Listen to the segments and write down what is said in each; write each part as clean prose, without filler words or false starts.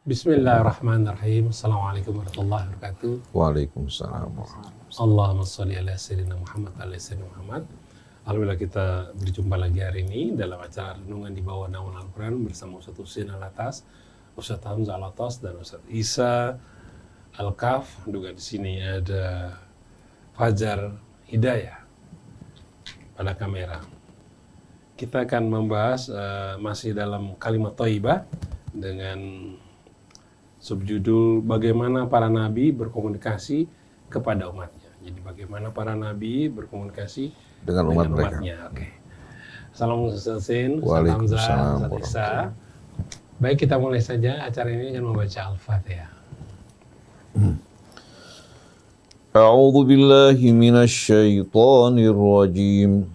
Bismillahirrahmanirrahim. Assalamualaikum warahmatullahi wabarakatuh. Waalaikumsalam. Allahumma sholli ala sayyidina Muhammad ala sayyidina Muhammad. Alhamdulillah kita berjumpa lagi hari ini dalam acara renungan di bawah naungan Al-Quran bersama Ustaz Husin Alatas, Ustaz Hamzah Alatas dan Ustaz Isa Al-Kaf. Juga di sini ada Fajar Hidayah pada kamera. Kita akan membahas masih dalam kalimat thayyibah dengan subjudul bagaimana para nabi berkomunikasi kepada umatnya. Jadi bagaimana para nabi berkomunikasi Dengan umat mereka. umatnya. Oke. Salam Ustaz Husin, salam Hamzah, Ustaz Isa. Baik, kita mulai saja acara ini dengan membaca Al-Fatihah. A'udzu billahi minasy syaithanir rajim.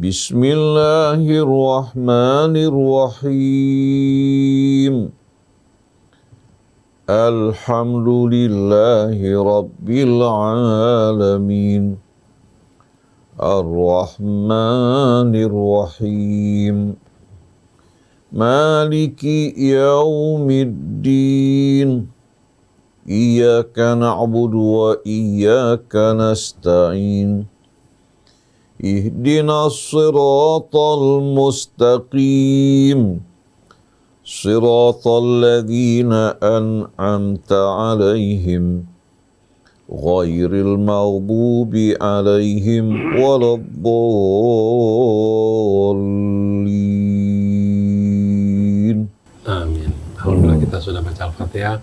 Bismillahirrahmanirrahim. Alhamdulillahi rabbil alamin. Ar-Rahmanir Rahim. Maliki yaumiddin. Iyyaka na'budu wa iyyaka nasta'in. Ihdinas siratal mustaqim. Siratal ladzina an'amta 'alaihim ghairil maghdubi 'alaihim waladdallin. Amin. Alhamdulillah kita sudah baca Al-Fatihah.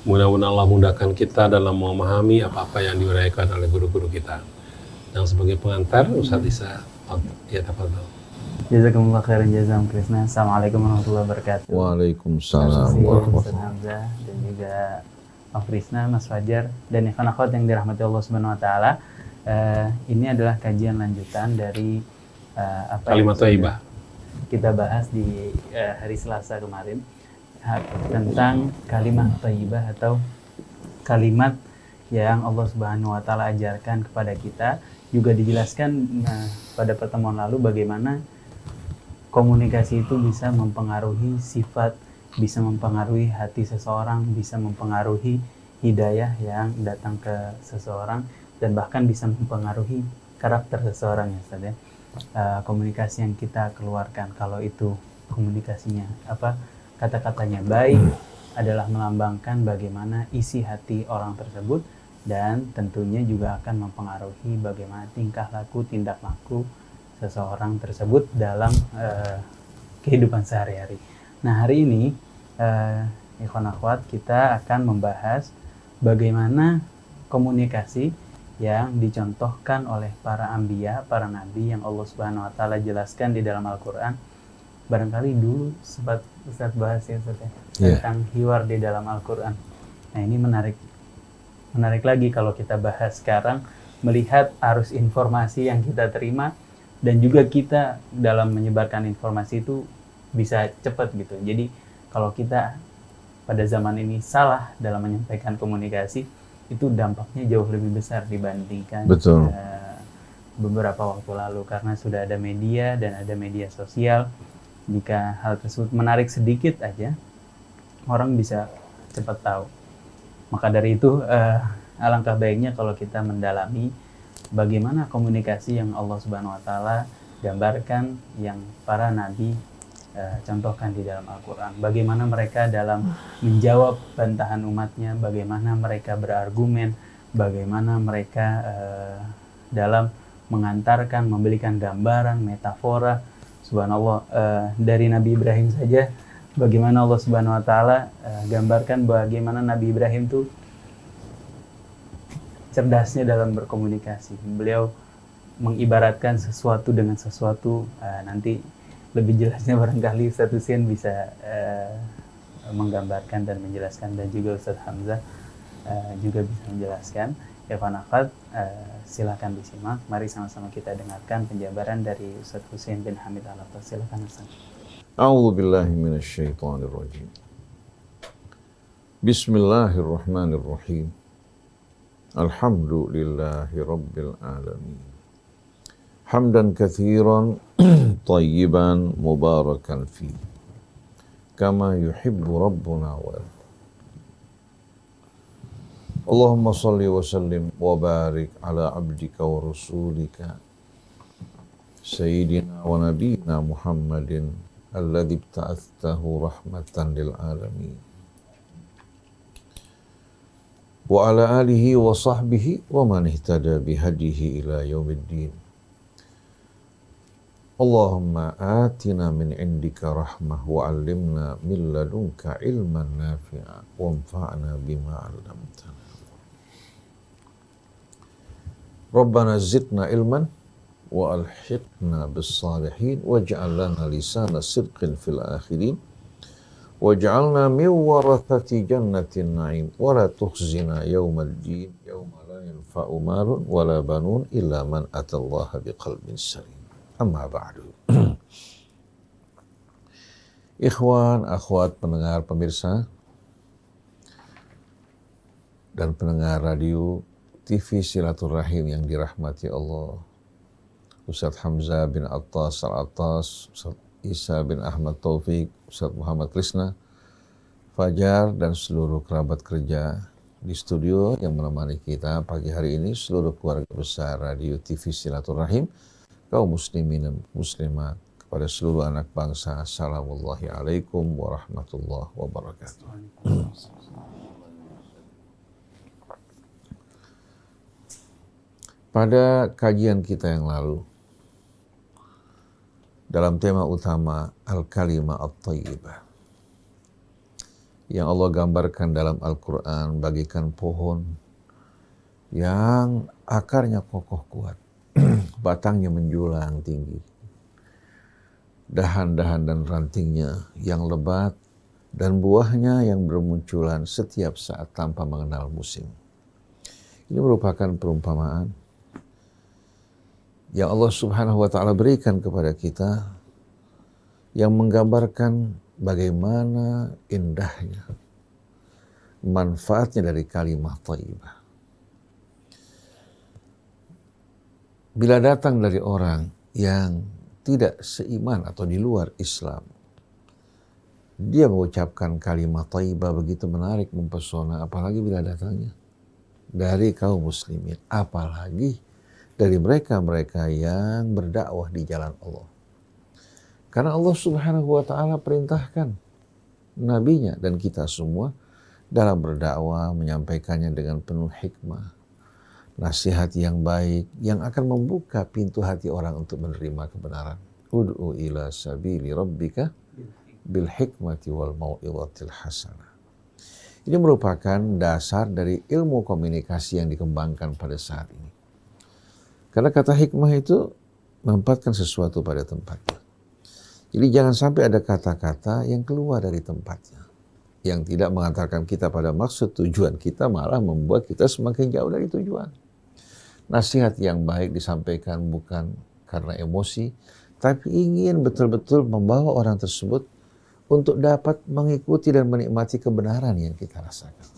Mudah-mudahan Allah mudahkan kita dalam memahami apa-apa yang diuraikan oleh guru-guru kita. Yang sebagai pengantar, Ustaz Isa, ya tafadhol. Jazakumullah khairan jazam Krisna. Assalamualaikum warahmatullahi wabarakatuh. Waalaikumsalam Ustaz warahmatullahi Hamzah dan juga Mas Krisna, Mas Fajar dan ikhwan akhwat yang dirahmati Allah Subhanahu wa taala. Ini adalah kajian lanjutan dari Kalimat thayyibah. Kita bahas di hari Selasa kemarin tentang kalimat thayyibah atau kalimat yang Allah Subhanahu wa taala ajarkan kepada kita. Juga dijelaskan pada pertemuan lalu bagaimana komunikasi itu bisa mempengaruhi sifat, bisa mempengaruhi hati seseorang, bisa mempengaruhi hidayah yang datang ke seseorang, dan bahkan bisa mempengaruhi karakter seseorang, ya Ustaz ya. Komunikasi yang kita keluarkan, kalau itu komunikasinya kata-katanya baik, adalah melambangkan bagaimana isi hati orang tersebut, dan tentunya juga akan mempengaruhi bagaimana tingkah laku, tindak laku seseorang tersebut dalam kehidupan sehari-hari. Nah, hari ini ikhwan akhwat kita akan membahas bagaimana komunikasi yang dicontohkan oleh para anbiya, para nabi yang Allah Subhanahu wa taala jelaskan di dalam Al-Qur'an. Barangkali dulu sempat Ustaz bahas ya Ustaz ya, tentang hiwar di dalam Al-Qur'an. Nah, ini menarik lagi kalau kita bahas sekarang, melihat arus informasi yang kita terima dan juga kita dalam menyebarkan informasi itu bisa cepat gitu. Jadi kalau kita pada zaman ini salah dalam menyampaikan komunikasi, itu dampaknya jauh lebih besar dibandingkan beberapa waktu lalu, karena sudah ada media dan ada media sosial. Jika hal tersebut menarik sedikit aja, orang bisa cepat tahu. Maka dari itu alangkah baiknya kalau kita mendalami bagaimana komunikasi yang Allah Subhanahu wa taala gambarkan, yang para nabi contohkan di dalam Al-Qur'an. Bagaimana mereka dalam menjawab bantahan umatnya, bagaimana mereka berargumen, bagaimana mereka dalam mengantarkan, memberikan gambaran, metafora. Subhanallah, dari Nabi Ibrahim saja bagaimana Allah Subhanahu wa taala gambarkan bagaimana Nabi Ibrahim itu cerdasnya dalam berkomunikasi. Beliau mengibaratkan sesuatu dengan sesuatu. Nanti lebih jelasnya barangkali Ustaz Husin bisa menggambarkan dan menjelaskan, dan juga Ustaz Hamzah juga bisa menjelaskan. Ya Fanafat, silakan disimak. Mari sama-sama kita dengarkan penjabaran dari Ustaz Husin bin Hamid Alatas. Silakan Ustaz. A'udzu billahi minasy syaithanir rajim. Bismillahirrahmanirrahim. Alhamdulillahi rabbil alamin. Hamdan katsiran tayyiban mubarakan fi. kama yuhibbu rabbuna wa yarda. Allahumma salli wa sallim wa barik ala abdika wa rasulika Sayyidina wa nabiyina Muhammadin alladhi ibta'athtahu rahmatan lil alamin wa ala alihi wa sahbihi wa man ihtada bihadihi ila yaumiddin. Allahumma atina min indika rahmah wa 'allimna min ladunka ilman nafi'a wa anfa'na bima 'allamtana. Rabbana zidna ilman wa alhiqna bis salihin waj'al lana lisana sidqin fil akhirin waj'alna min warathati jannatin na'im wa la tukhzina yawmal din yawma la yanfa'u malun wa la banun illa man atallaha biqalbin salim. Amma ba'du. Ikhwan, akhwat, pendengar, pemirsa dan pendengar radio TV Silaturahim yang dirahmati Allah, Ustadz Hamzah bin Attas Al-Attas, Ustadz Isa bin Ahmad Taufik, Ustadz Muhammad Krisna, Fajar, dan seluruh kerabat kerja di studio yang menemani kita pagi hari ini, seluruh keluarga besar radio TV Silaturahim, kaum muslimin dan muslimat, kepada seluruh anak bangsa, assalamualaikum warahmatullahi wabarakatuh. Pada kajian kita yang lalu, dalam tema utama Al-Kalimah At-Tayyibah, yang Allah gambarkan dalam Al-Quran bagaikan pohon yang akarnya kokoh kuat, batangnya menjulang tinggi, dahan-dahan dan rantingnya yang lebat, dan buahnya yang bermunculan setiap saat tanpa mengenal musim. Ini merupakan perumpamaan yang Allah Subhanahu wa Ta'ala berikan kepada kita, yang menggambarkan bagaimana indahnya manfaatnya dari kalimah thayyibah. Bila datang dari orang yang tidak seiman atau di luar Islam, dia mengucapkan kalimat thayyibah begitu menarik, mempesona, apalagi bila datangnya dari kaum muslimin, apalagi dari mereka-mereka yang berdakwah di jalan Allah. Karena Allah Subhanahu wa Ta'ala perintahkan nabinya dan kita semua dalam berdakwah menyampaikannya dengan penuh hikmah, nasihat yang baik yang akan membuka pintu hati orang untuk menerima kebenaran. Ud'u ila sabili rabbika bil hikmati wal mau'izatil hasanah. Ini merupakan dasar dari ilmu komunikasi yang dikembangkan pada saat ini. Karena kata hikmah itu menempatkan sesuatu pada tempatnya. Jadi jangan sampai ada kata-kata yang keluar dari tempatnya, yang tidak mengantarkan kita pada maksud tujuan kita, malah membuat kita semakin jauh dari tujuan. Nasihat yang baik disampaikan bukan karena emosi, tapi ingin betul-betul membawa orang tersebut untuk dapat mengikuti dan menikmati kebenaran yang kita rasakan.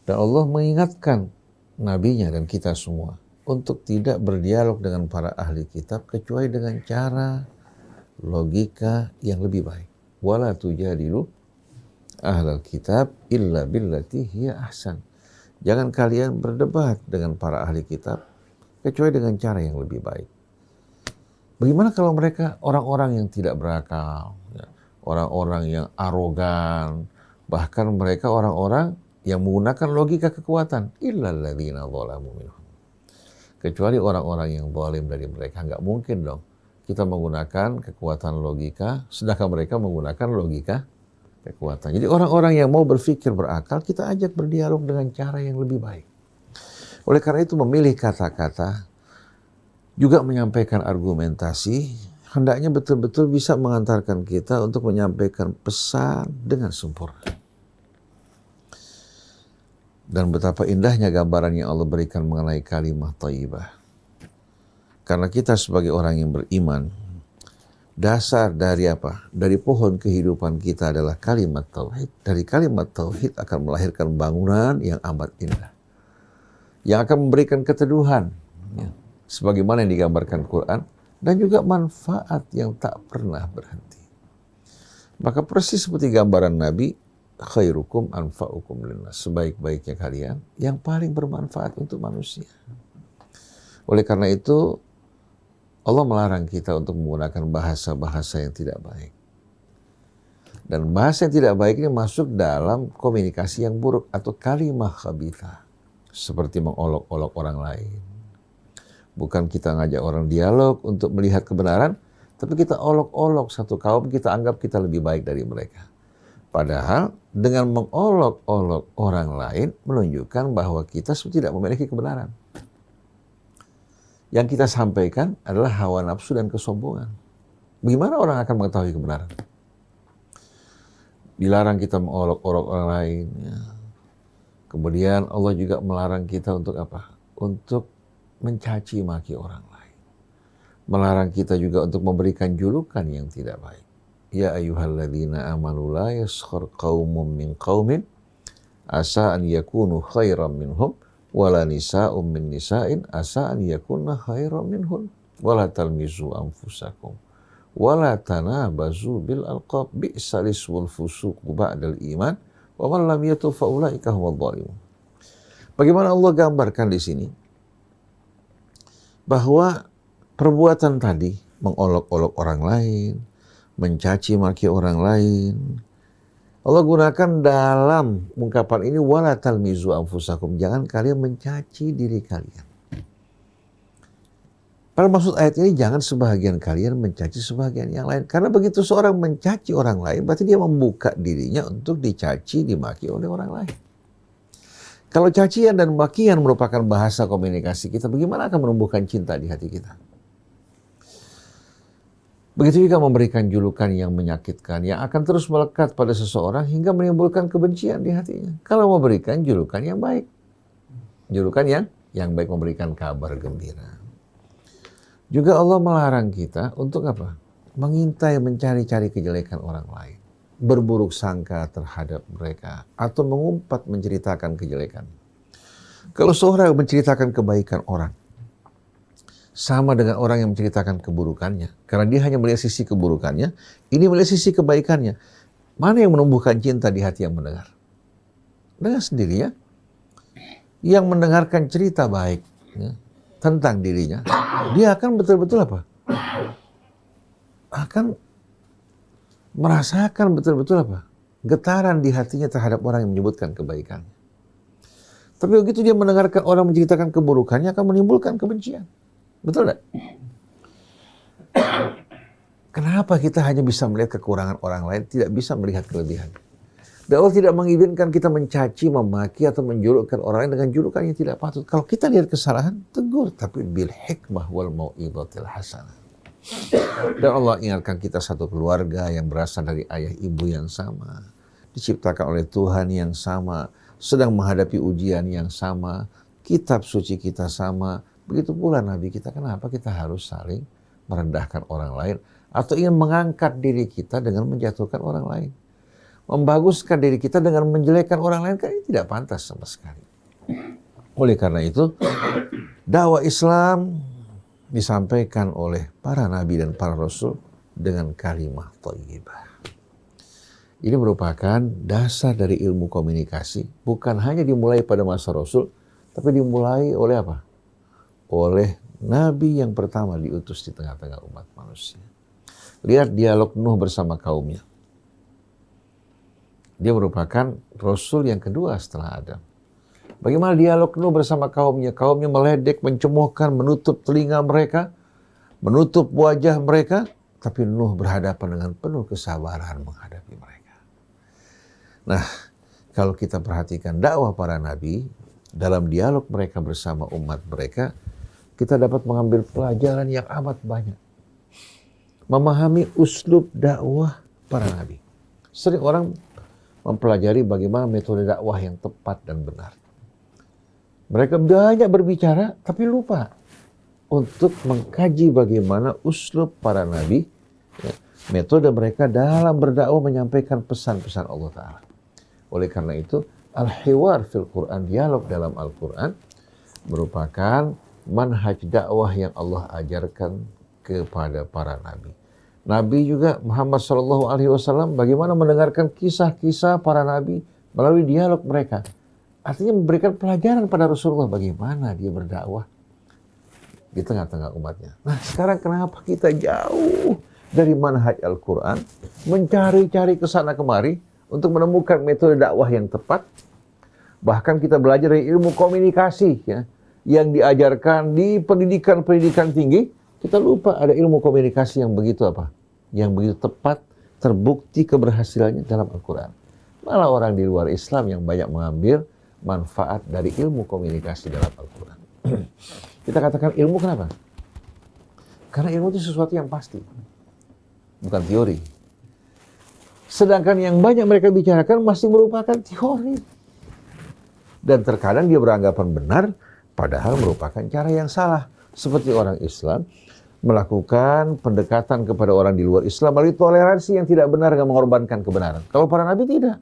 Dan Allah mengingatkan nabinya dan kita semua untuk tidak berdialog dengan para ahli kitab kecuali dengan cara logika yang lebih baik. Wala tujadilu ahlal kitab illa billati hiya ahsan. Jangan kalian berdebat dengan para ahli kitab kecuali dengan cara yang lebih baik. Bagaimana kalau mereka orang-orang yang tidak berakal, orang-orang yang arogan, bahkan mereka orang-orang yang menggunakan logika kekuatan, illal ladzina dzalamu minhum. Kecuali orang-orang yang zalim dari mereka. Enggak mungkin dong kita menggunakan kekuatan logika, sedangkan mereka menggunakan logika kekuatan. Jadi orang-orang yang mau berpikir berakal, kita ajak berdialog dengan cara yang lebih baik. Oleh karena itu memilih kata-kata, juga menyampaikan argumentasi, hendaknya betul-betul bisa mengantarkan kita untuk menyampaikan pesan dengan sempurna. Dan betapa indahnya gambaran yang Allah berikan mengenai kalimah thayyibah. Karena kita sebagai orang yang beriman, dasar dari apa? Dari pohon kehidupan kita adalah kalimat tauhid. Dari kalimat tauhid akan melahirkan bangunan yang amat indah, yang akan memberikan keteduhan, ya. Sebagaimana yang digambarkan Quran, dan juga manfaat yang tak pernah berhenti. Maka persis seperti gambaran Nabi, khairukum anfa'ukum linnas, sebaik-baiknya kalian yang paling bermanfaat untuk manusia. Oleh karena itu, Allah melarang kita untuk menggunakan bahasa-bahasa yang tidak baik. Dan bahasa yang tidak baik ini masuk dalam komunikasi yang buruk atau kalimah khabithah. Seperti mengolok-olok orang lain. Bukan kita ngajak orang dialog untuk melihat kebenaran, tapi kita olok-olok satu kaum, kita anggap kita lebih baik dari mereka. Padahal dengan mengolok-olok orang lain menunjukkan bahwa kita tidak memiliki kebenaran. Yang kita sampaikan adalah hawa nafsu dan kesombongan. Bagaimana orang akan mengetahui kebenaran? Dilarang kita mengolok-olok orang lain. Ya. Kemudian Allah juga melarang kita untuk apa? Untuk mencaci maki orang lain. Melarang kita juga untuk memberikan julukan yang tidak baik. Ya ayyuhalladzina amanu la yaskhar qaumun min qaumin asa an yakunu khairan minhum wala nisa'un min nisa'in asa an yakunna khairan minhum wala talmizu anfusakum wala tanabazu bil alqab bi'sal ismul fusuq ba'dal iman wa man lam yatub fa ulaika humudz dhalimun. Bagaimana Allah gambarkan di sini bahwa perbuatan tadi mengolok-olok orang lain, mencaci maki orang lain, Allah gunakan dalam ungkapan ini wala talmizu anfusakum, jangan kalian mencaci diri kalian. Pada maksud ayat ini jangan sebahagian kalian mencaci sebahagian yang lain. Karena begitu seorang mencaci orang lain, berarti dia membuka dirinya untuk dicaci, dimaki oleh orang lain. Kalau cacian dan makian merupakan bahasa komunikasi kita, bagaimana akan menumbuhkan cinta di hati kita? Begitu juga memberikan julukan yang menyakitkan, yang akan terus melekat pada seseorang hingga menimbulkan kebencian di hatinya. Kalau memberikan julukan yang baik, julukan yang baik, memberikan kabar gembira. Juga Allah melarang kita untuk apa? Mengintai, mencari-cari kejelekan orang lain. Berburuk sangka terhadap mereka. Atau mengumpat menceritakan kejelekan. Kalau seorang menceritakan kebaikan orang, sama dengan orang yang menceritakan keburukannya. Karena dia hanya melihat sisi keburukannya, ini melihat sisi kebaikannya. Mana yang menumbuhkan cinta di hati yang mendengar? Dengar sendiri ya. Yang mendengarkan cerita baik ya, tentang dirinya, dia akan betul-betul apa? Akan merasakan betul-betul apa? Getaran di hatinya terhadap orang yang menyebutkan kebaikannya. Tapi begitu dia mendengarkan orang menceritakan keburukannya, akan menimbulkan kebencian. Betul tidak? Kenapa kita hanya bisa melihat kekurangan orang lain, tidak bisa melihat kelebihan? Dan Allah tidak mengizinkan kita mencaci, memaki, atau menjulukkan orang lain dengan julukan yang tidak patut. Kalau kita lihat kesalahan, tegur. Tapi bil hikmah wal mau'izatil hasanah. Dan Allah ingatkan kita satu keluarga yang berasal dari ayah ibu yang sama. Diciptakan oleh Tuhan yang sama. Sedang menghadapi ujian yang sama. Kitab suci kita sama. Begitu pula Nabi kita. Kenapa kita harus saling merendahkan orang lain? Atau ingin mengangkat diri kita dengan menjatuhkan orang lain? Membaguskan diri kita dengan menjelekkan orang lain, kan ini tidak pantas sama sekali. Oleh karena itu, dakwah Islam disampaikan oleh para nabi dan para rasul dengan kalimah thayyibah. Ini merupakan dasar dari ilmu komunikasi, bukan hanya dimulai pada masa rasul, tapi dimulai oleh apa? Oleh nabi yang pertama diutus di tengah-tengah umat manusia. Lihat dialog Nuh bersama kaumnya. Dia merupakan Rasul yang kedua setelah Adam. Bagaimana dialog Nuh bersama kaumnya? Kaumnya meledek, mencemoohkan, menutup telinga mereka, menutup wajah mereka, tapi Nuh berhadapan dengan penuh kesabaran menghadapi mereka. Nah, kalau kita perhatikan dakwah para nabi, dalam dialog mereka bersama umat mereka, kita dapat mengambil pelajaran yang amat banyak. Memahami uslub dakwah para nabi. Sering orang mempelajari bagaimana metode dakwah yang tepat dan benar. Mereka banyak berbicara, tapi lupa untuk mengkaji bagaimana uslub para nabi, ya, metode mereka dalam berdakwah menyampaikan pesan-pesan Allah Ta'ala. Oleh karena itu, al-hiwar fil Quran, dialog dalam Al-Quran, merupakan manhaj dakwah yang Allah ajarkan kepada para nabi. Nabi juga Muhammad Shallallahu Alaihi Wasallam bagaimana mendengarkan kisah-kisah para nabi melalui dialog mereka. Artinya memberikan pelajaran pada Rasulullah bagaimana dia berdakwah di tengah-tengah umatnya. Nah sekarang kenapa kita jauh dari manhaj Al-Quran, mencari-cari ke sana kemari untuk menemukan metode dakwah yang tepat. Bahkan kita belajar dari ilmu komunikasi ya, yang diajarkan di pendidikan tinggi. Kita lupa ada ilmu komunikasi yang begitu apa? Yang begitu tepat, terbukti keberhasilannya dalam Al-Quran. Malah orang di luar Islam yang banyak mengambil manfaat dari ilmu komunikasi dalam Al-Quran. Kita katakan ilmu kenapa? Karena ilmu itu sesuatu yang pasti, bukan teori. Sedangkan yang banyak mereka bicarakan masih merupakan teori. Dan terkadang dia beranggapan benar, padahal merupakan cara yang salah. Seperti orang Islam melakukan pendekatan kepada orang di luar Islam melalui toleransi yang tidak benar dan mengorbankan kebenaran. Kalau para nabi tidak.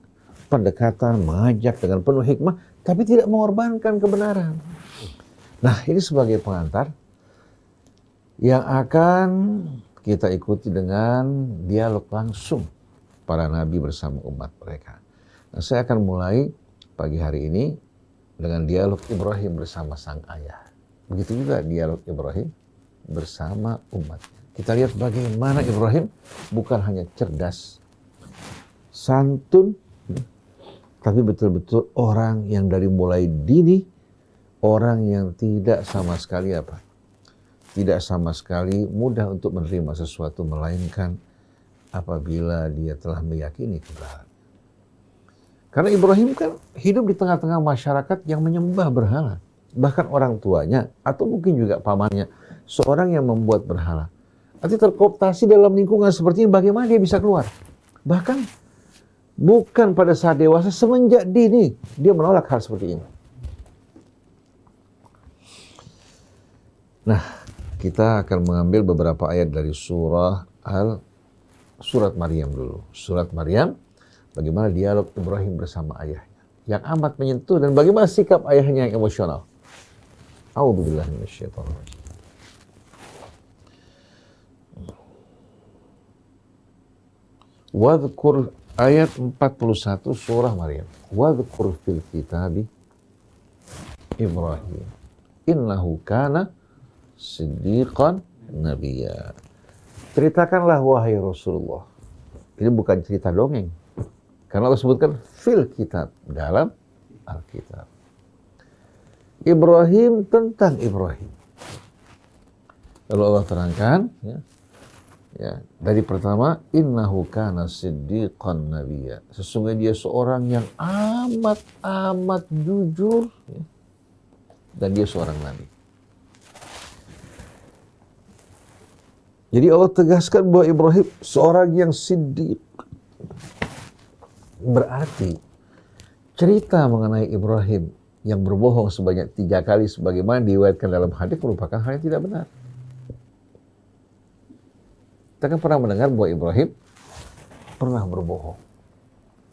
Pendekatan, mengajak dengan penuh hikmah, tapi tidak mengorbankan kebenaran. Nah, ini sebagai pengantar yang akan kita ikuti dengan dialog langsung para nabi bersama umat mereka. Nah, saya akan mulai pagi hari ini dengan dialog Ibrahim bersama sang ayah. Begitu juga dialog Ibrahim bersama umatnya. Kita lihat bagaimana Ibrahim bukan hanya cerdas, santun, tapi betul-betul orang yang dari mulai dini, orang yang tidak sama sekali apa? Tidak sama sekali mudah untuk menerima sesuatu, melainkan apabila dia telah meyakini kebenaran. Karena Ibrahim kan hidup di tengah-tengah masyarakat yang menyembah berhala. Bahkan orang tuanya, atau mungkin juga pamannya, seorang yang membuat berhala. Artinya terkooptasi dalam lingkungan seperti ini, bagaimana dia bisa keluar? Bahkan bukan pada saat dewasa, semenjak dini dia menolak hal seperti ini. Nah, kita akan mengambil beberapa ayat dari surat Maryam dulu. Surat Maryam, bagaimana dialog Ibrahim bersama ayahnya yang amat menyentuh, dan bagaimana sikap ayahnya yang emosional. A'udzubillahi minasyaitonir rajim. Wadhkur ayat 41 surah Maryam. Wadhkur fil kitabi Ibrahim innahu kana siddiqan nabiyya. Ceritakanlah wahai Rasulullah. Ini bukan cerita dongeng. Karena Allah sebutkan fil kitab, dalam Alkitab. Ibrahim tentang Ibrahim. Lalu Allah terangkan ya, dari pertama, innahu kana siddiqan nabiyya. Sesungguhnya dia seorang yang amat jujur ya, dan dia seorang nabi. Jadi Allah tegaskan bahwa Ibrahim seorang yang siddiq. Berarti cerita mengenai Ibrahim yang berbohong sebanyak 3 kali sebagaimana diriwayatkan dalam hadis merupakan hal yang tidak benar. Kita kan pernah mendengar bahwa Ibrahim pernah berbohong.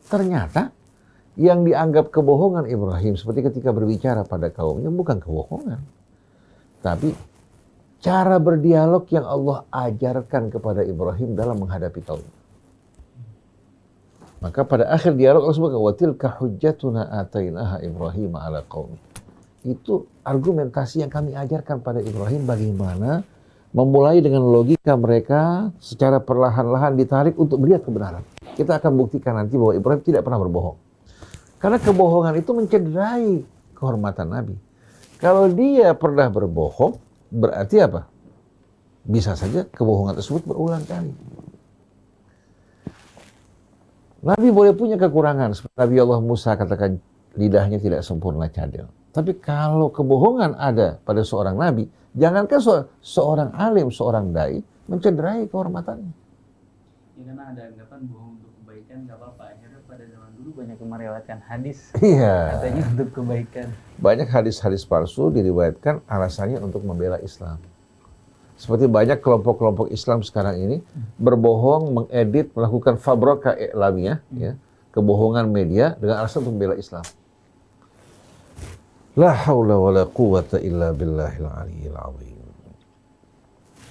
Ternyata yang dianggap kebohongan Ibrahim seperti ketika berbicara pada kaumnya bukan kebohongan, tapi cara berdialog yang Allah ajarkan kepada Ibrahim dalam menghadapi kaumnya. Maka pada akhir dialog Allah sebutkan wa tilka hujjatuna atainaha Ibrahim ala qaumi. Itu argumentasi yang kami ajarkan pada Ibrahim bagaimana memulai dengan logika mereka secara perlahan-lahan ditarik untuk melihat kebenaran. Kita akan buktikan nanti bahwa Ibrahim tidak pernah berbohong. Karena kebohongan itu mencederai kehormatan Nabi. Kalau dia pernah berbohong, berarti apa? Bisa saja kebohongan tersebut berulang kali. Nabi boleh punya kekurangan. Seperti Nabi Allah Musa katakan lidahnya tidak sempurna cadel. Tapi kalau kebohongan ada pada seorang Nabi, jangankan seorang alim, seorang dai, mencederai kehormatannya. Ya, karena ada anggapan bohong untuk kebaikan gak apa-apa. Akhirnya pada zaman dulu banyak yang meriwayatkan hadis. Iya. Katanya untuk kebaikan. Banyak hadis-hadis palsu diriwayatkan alasannya untuk membela Islam. Seperti banyak kelompok-kelompok Islam sekarang ini berbohong, mengedit, melakukan fabrika i'lamiyah, ya, kebohongan media dengan alasan untuk membela Islam. La haula wa la quwwata illa billahil aliyyil azim.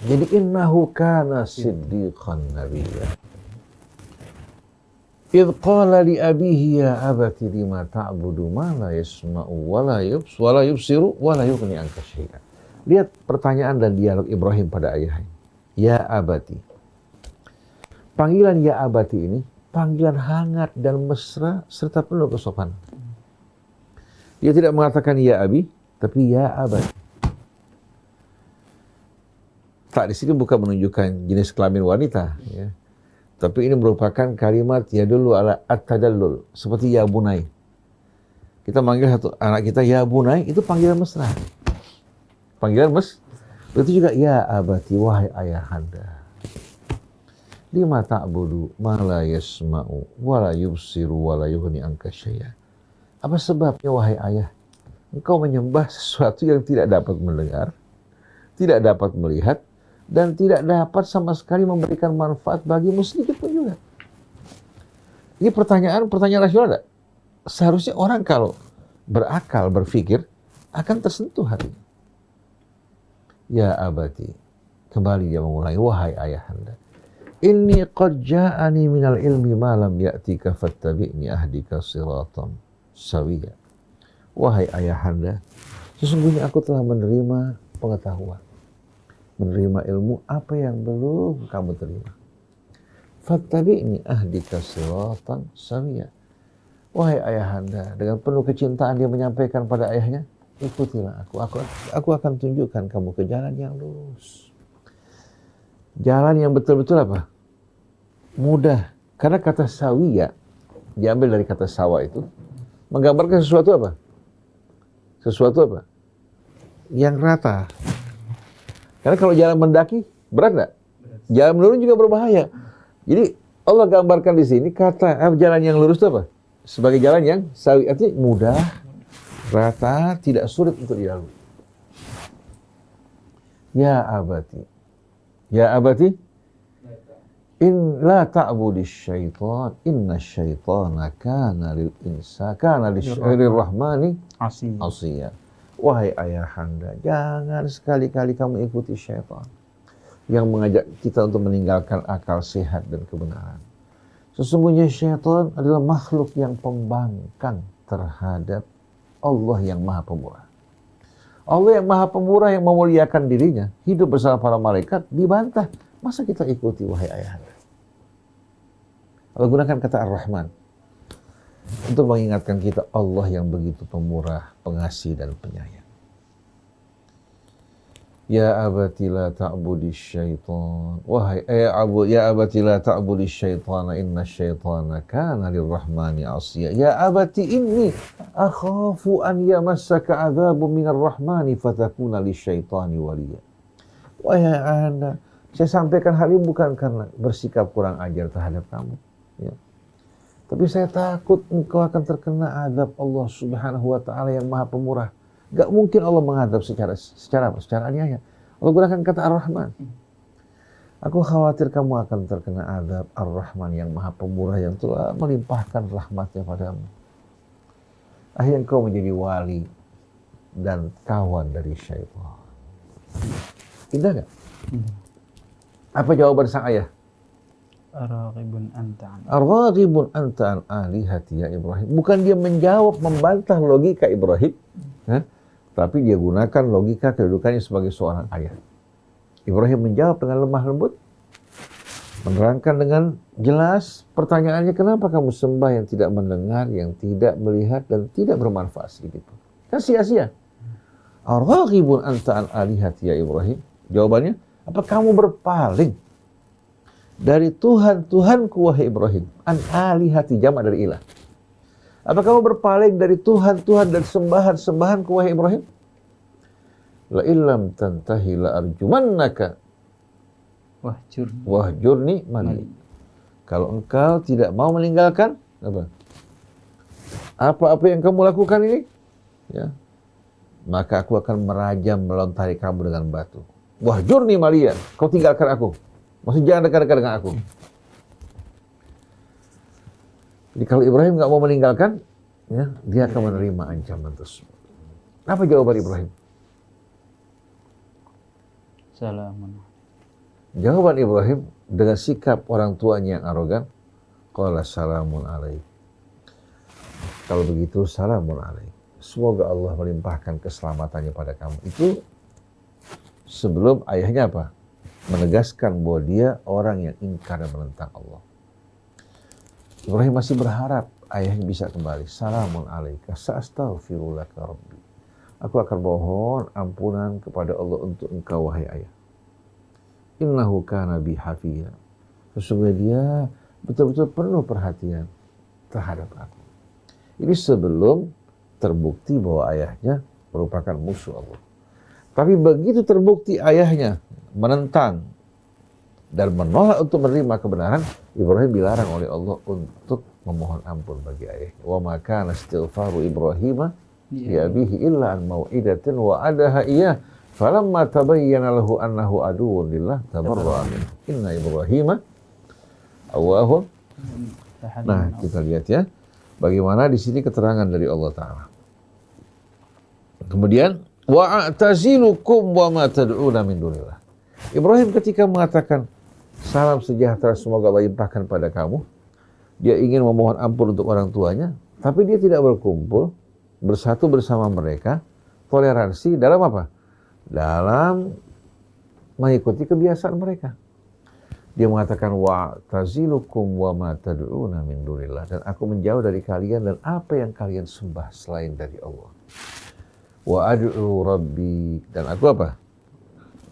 Jadi innahu kana siddiqan nabiyya. Idh qala li abihi ya abati lima ta'budu ma la yasma'u wa la yubsiru wa la yughni anka syai'a. Lihat pertanyaan dan dialog Ibrahim pada ayahnya. Ya abati. Panggilan ya abati ini panggilan hangat dan mesra serta penuh kesopanan. Dia tidak mengatakan ya abi, tapi ya abati. Tak, di sini bukan menunjukkan jenis kelamin wanita, ya. Tapi ini merupakan kalimat yadullu ala at-tadallul, seperti ya bunai. Kita manggil satu anak kita ya bunai, itu panggilan mesra. Panggilan itu juga ya abati, wahai ayahanda. Lima ta'budu ma la yasma'u wa la yubsiru wa la yughni anka syai'a. Apa sebabnya wahai ayah? Engkau menyembah sesuatu yang tidak dapat mendengar, tidak dapat melihat, dan tidak dapat sama sekali memberikan manfaat bagimu sedikit pun juga. Ini pertanyaan rasional enggak? Seharusnya orang kalau berakal, berpikir, akan tersentuh hatinya. Ya abati, kembali dia mengulangi, wahai ayahanda. Inni qad ja'ani minal ilmi ma lam ya'tika fattabi'ni ahdika siratan sawiyya. Wahai ayahanda, sesungguhnya aku telah menerima pengetahuan, menerima ilmu apa yang belum kamu terima. Fattabi'ni ahdika siratan sawiyya. Wahai ayahanda, dengan penuh kecintaan dia menyampaikan pada ayahnya, ikutilah aku akan tunjukkan kamu ke jalan yang lurus. Jalan yang betul-betul apa? Mudah. Karena kata sawiya diambil dari kata sawa itu menggambarkan sesuatu apa? Sesuatu apa? Yang rata. Karena kalau jalan mendaki berat enggak? Jalan menurun juga berbahaya. Jadi Allah gambarkan di sini kata jalan yang lurus itu apa? Sebagai jalan yang sawi, artinya mudah, rata, tidak sulit untuk dilalui. Ya abati. Ya abati, in la ta'budis syaitan, inna syaitana kana lirrahmani asiyya. Wahai ayahanda, jangan sekali-kali kamu ikuti syaitan yang mengajak kita untuk meninggalkan akal sehat dan kebenaran. Sesungguhnya syaitan adalah makhluk yang pembangkang terhadap Allah yang Maha Pemurah. Allah yang Maha Pemurah yang memuliakan dirinya, hidup bersama para malaikat, dibantah. Masa kita ikuti, wahai ayahanda? Allah gunakan kata Ar-Rahman untuk mengingatkan kita Allah yang begitu pemurah, pengasih dan penyayang. Ya abati la ta'budis syaitan. Wahai ya abati la ta'budis syaitana, inna syaitana kana lirrahmani asiyya. Ya abati inni akhafu an yamassaka adzabu minar rahmani fatakuna lisyaitani waliya. Wahai anda, saya sampaikan hal ini bukan karena bersikap kurang ajar terhadap kamu, ya. Tapi saya takut engkau akan terkena azab Allah Subhanahu wa taala yang Maha Pemurah. Gak mungkin Allah menghadap secara aniaya. Allah gunakan kata Ar-Rahman. Aku khawatir kamu akan terkena azab Ar-Rahman yang Maha Pemurah yang telah melimpahkan rahmatnya padamu. Akhirnya engkau menjadi wali dan kawan dari syaitan. Indah gak? Apa jawaban sang ayah? Ar-raghibun anta an alihati ya Ibrahim. Bukan dia menjawab, membantah logika Ibrahim, tapi dia gunakan logika kedudukannya sebagai seorang ayah. Ibrahim menjawab dengan lemah lembut, menerangkan dengan jelas pertanyaannya, kenapa kamu sembah yang tidak mendengar, yang tidak melihat, dan tidak bermanfaat sedikit pun? Kan sia-sia. Ar-raghibun anta an alihati ya Ibrahim. Jawabannya, apa kamu berpaling dari Tuhanku wahai Ibrahim? An alihati, jamak dari ilah. Apa kamu berpaling dari Tuhan dan sembahan-sembahanku wahai Ibrahim? La illam tantahi la arjumannaka wahjurni mali. Kalau engkau tidak mau meninggalkan apa yang kamu lakukan ini, ya, maka aku akan merajam, melontari kamu dengan batu. Wahjurni maliyan, kau tinggalkan aku. Maksudnya jangan dekat-dekat dengan aku. Jadi kalau Ibrahim nggak mau meninggalkan, ya, dia akan menerima ancaman tersebut. Apa jawaban Ibrahim? Salamun. Jawaban Ibrahim dengan sikap orang tuanya yang arogan, qala salamun alaik. Kalau begitu salamun alaik. Semoga Allah melimpahkan keselamatannya pada kamu. Itu sebelum ayahnya apa? Menegaskan bahwa dia orang yang ingkar dan menentang Allah. Ibrahim masih berharap ayahnya bisa kembali. Salamun alaika sa'astaghfirulaka rabbi. Aku akan mohon ampunan kepada Allah untuk engkau wahai ayah. Innahu kana bi hafiya. Sesungguhnya dia betul-betul penuh perhatian terhadap aku. Ini sebelum terbukti bahwa ayahnya merupakan musuh Allah. Tapi begitu terbukti ayahnya menentang dan menolak untuk menerima kebenaran, Ibrahim dilarang oleh Allah untuk memohon ampun bagi ayahnya. Wa ma kana istighfaru Ibrahim li abihi illa an mau'idatin wa'adaha iyyah falamma tabayyana lahu annahu aduwwun lillah tabarra'a minhu. Inna Ibrahim awwahun. Nah, kita lihat ya, bagaimana di sini keterangan dari Allah Ta'ala. Kemudian, wa'atazilukum wa ma tad'una min dunillah. Ibrahim ketika mengatakan, salam sejahtera semoga Allah limpahkan pada kamu, dia ingin memohon ampun untuk orang tuanya, tapi dia tidak berkumpul, bersatu bersama mereka, toleransi dalam apa? Dalam mengikuti kebiasaan mereka. Dia mengatakan wa'tazilukum wa ma tad'una min dunillah, dan aku menjauh dari kalian dan apa yang kalian sembah selain dari Allah. Wa ad'u rabbi, dan aku apa?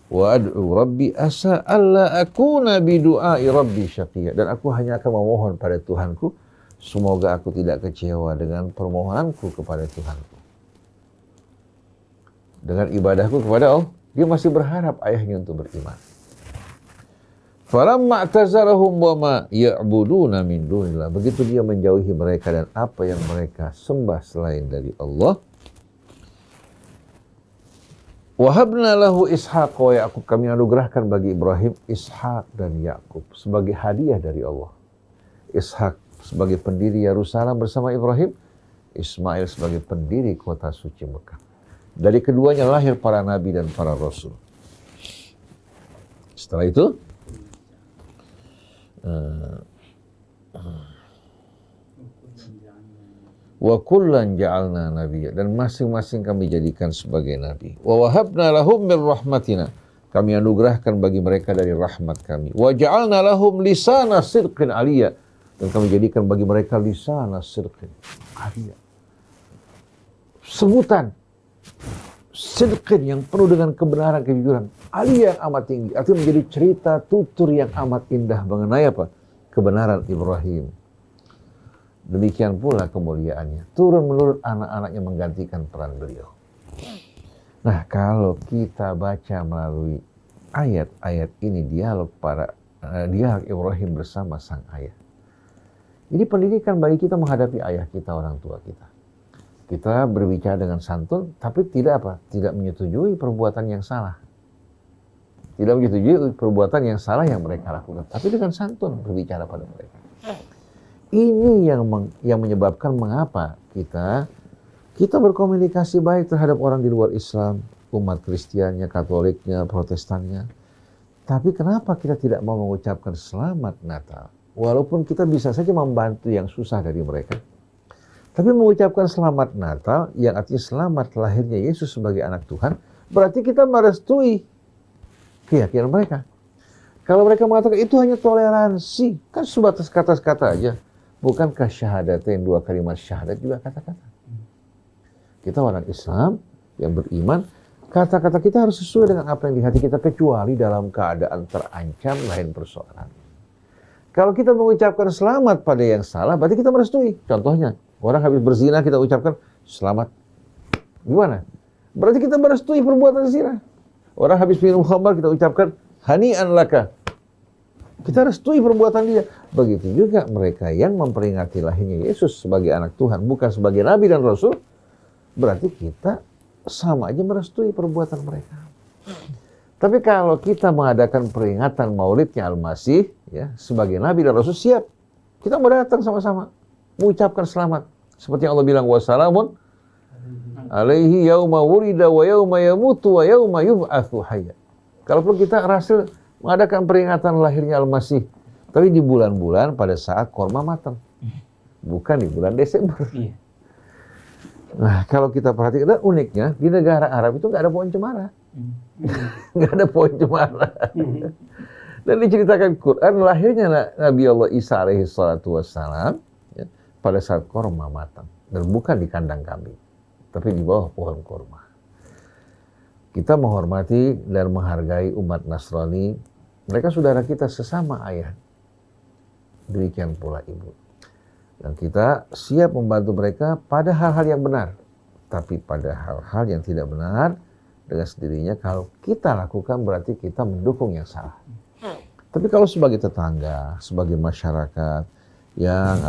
Wa ad'u rabbi asa alla akuna bi du'ai rabbi syaqiyya, dan aku hanya akan memohon pada Tuhanku semoga aku tidak kecewa dengan permohonanku kepada Tuhanku. Dengan ibadahku kepada Allah, dia masih berharap ayahnya untuk beriman. Falamma i'tazalahum wa ma ya'buduna min dunillah, begitu dia menjauhi mereka dan apa yang mereka sembah selain dari Allah, wahabna lahu Ishaq wa Ya'qub, kami anugerahkan bagi Ibrahim Ishaq dan Ya'qub sebagai hadiah dari Allah. Ishaq sebagai pendiri Yerusalem bersama Ibrahim, Ismail sebagai pendiri kota suci Mekah. Dari keduanya lahir para nabi dan para rasul. Setelah itu, wa kullan ja'alna nabiyya, dan masing-masing kami jadikan sebagai nabi. Wa wahabna lahum min rahmatina, kami anugerahkan bagi mereka dari rahmat kami. Wa ja'alna lahum lisana sidqin aliyya, dan kami jadikan bagi mereka lisana sidqin aliyya, sebutan sidqin yang penuh dengan kebenaran, kejujuran, aliyya yang amat tinggi, artinya menjadi cerita tutur yang amat indah mengenai apa? Kebenaran Ibrahim. Demikian pula kemuliaannya turun-menurun anak-anaknya menggantikan peran beliau. Nah, kalau kita baca melalui ayat-ayat ini dialog Ibrahim bersama sang ayah, ini pendidikan bagi kita menghadapi ayah kita, orang tua kita. Kita berbicara dengan santun, tapi tidak menyetujui perbuatan yang salah. Tidak menyetujui perbuatan yang salah yang mereka lakukan, tapi dengan santun berbicara pada mereka. Ini yang menyebabkan mengapa kita berkomunikasi baik terhadap orang di luar Islam, umat Kristiannya, Katoliknya, Protestannya. Tapi kenapa kita tidak mau mengucapkan selamat Natal? Walaupun kita bisa saja membantu yang susah dari mereka. Tapi mengucapkan selamat Natal, yang artinya selamat lahirnya Yesus sebagai anak Tuhan, berarti kita merestui keyakinan mereka. Kalau mereka mengatakan itu hanya toleransi, kan sebatas kata-kata aja. Bukankah syahadatain, dua kalimat syahadat juga kata-kata? Kita orang Islam yang beriman, kata-kata kita harus sesuai dengan apa yang di hati kita, kecuali dalam keadaan terancam, lain persoalan. Kalau kita mengucapkan selamat pada yang salah, berarti kita merestui. Contohnya, orang habis berzina kita ucapkan selamat. Gimana? Berarti kita merestui perbuatan zina. Orang habis minum khamar kita ucapkan hani'an laka. Kita restui perbuatan dia. Begitu juga mereka yang memperingati lahirnya Yesus sebagai anak Tuhan, bukan sebagai nabi dan rasul, berarti kita sama aja merestui perbuatan mereka. Tapi kalau kita mengadakan peringatan maulidnya Al-Masih, ya, sebagai nabi dan rasul, siap. Kita mau datang sama-sama, mengucapkan selamat. Seperti yang Allah bilang, wassalamun alaihi yauma wurida wa yauma yamutu wa yauma yub'atsu hayya. Kalaupun kita rasul mengadakan peringatan lahirnya Al-Masih. Tapi di bulan-bulan pada saat kurma matang. Bukan di bulan Desember. Iya. Nah, kalau kita perhatikan, uniknya di negara Arab itu nggak ada pohon cemara. Nggak ada pohon cemara. Dan diceritakan Quran lahirnya Nabi Allah Isa alaihi salatu wassalam ya, pada saat kurma matang. Dan bukan di kandang kambing, tapi di bawah pohon kurma. Kita menghormati dan menghargai umat Nasrani. Mereka saudara kita sesama ayah. Demikian pula ibu. Dan kita siap membantu mereka pada hal-hal yang benar. Tapi pada hal-hal yang tidak benar, dengan sendirinya kalau kita lakukan berarti kita mendukung yang salah. Tapi kalau sebagai tetangga, sebagai masyarakat yang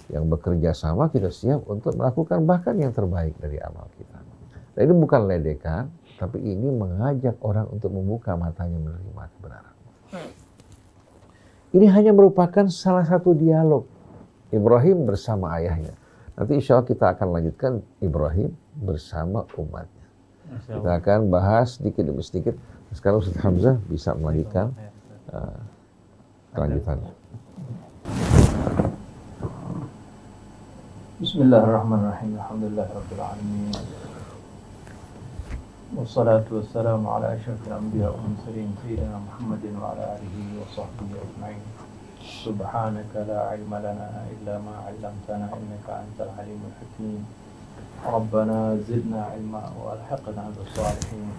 yang bekerja sama, kita siap untuk melakukan bahkan yang terbaik dari amal kita. Nah, ini bukan ledekan, tapi ini mengajak orang untuk membuka matanya menerima kebenaran. Ini hanya merupakan salah satu dialog Ibrahim bersama ayahnya. Nanti insya Allah kita akan lanjutkan Ibrahim bersama umatnya. Kita akan bahas sedikit demi sedikit. Sekarang Ustaz Hamzah bisa melanjutkan kelanjutannya. Bismillahirrahmanirrahim. Alhamdulillahirabbil alamin. Wassalatu wassalamu ala asyrafil anbiya wal mursalin sayyidina Muhammadin wa ala alihi wa sahbihi ajma'in. Subhanaka la ilma lana illa ma 'allamtana innaka antal alimul hakim. Rabbana zidna ilma wa alhiqna bis salihin.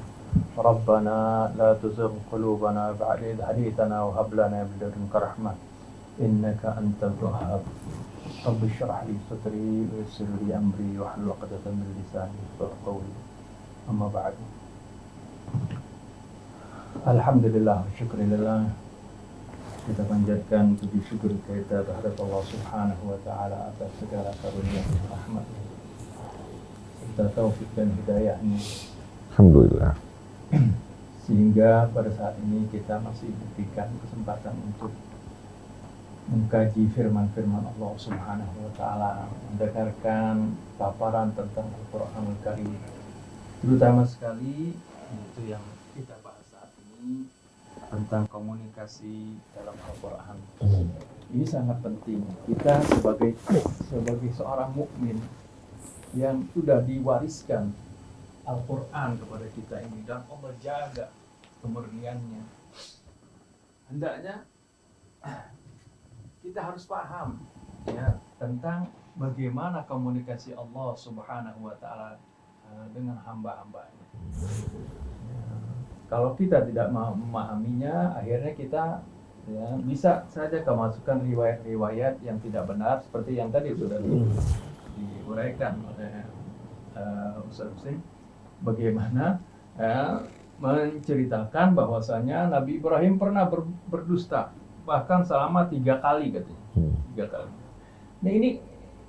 Rabbana la tuzigh qulubana ba'da idh hadaytana wa hab lana min ladunka rahmah innaka antal wahhab. Rabbi shrah li sadri wa yassir li amri wahlul 'uqdatam min lisani yafqahu qawli. Amma ba'du. Alhamdulillah wa syukurillah. Kita panjatkan puji syukur kita terhadap Allah Subhanahu wa taala atas segala karunia dan rahmat-Nya serta taufik dan hidayah-Nya. Alhamdulillah. Sehingga pada saat ini kita masih diberikan kesempatan untuk mengkaji firman-firman Allah Subhanahu wa taala, mendengarkan paparan tentang Al-Qur'anul Karim. Terutama sekali itu yang kita bahas saat ini tentang komunikasi dalam Al-Qur'an. Ini sangat penting. Kita sebagai seorang mukmin yang sudah diwariskan Al-Qur'an kepada kita ini dan Allah jaga kemurniannya. Hendaknya kita harus paham ya tentang bagaimana komunikasi Allah Subhanahu wa taala dengan hamba-hambanya. Kalau kita tidak memahaminya, akhirnya kita ya, bisa saja kemasukan riwayat-riwayat yang tidak benar seperti yang tadi sudah diuraikan oleh Ustaz Husin. Bagaimana menceritakan bahwasanya Nabi Ibrahim pernah berdusta bahkan selama 3 kali katanya. 3 kali. Nah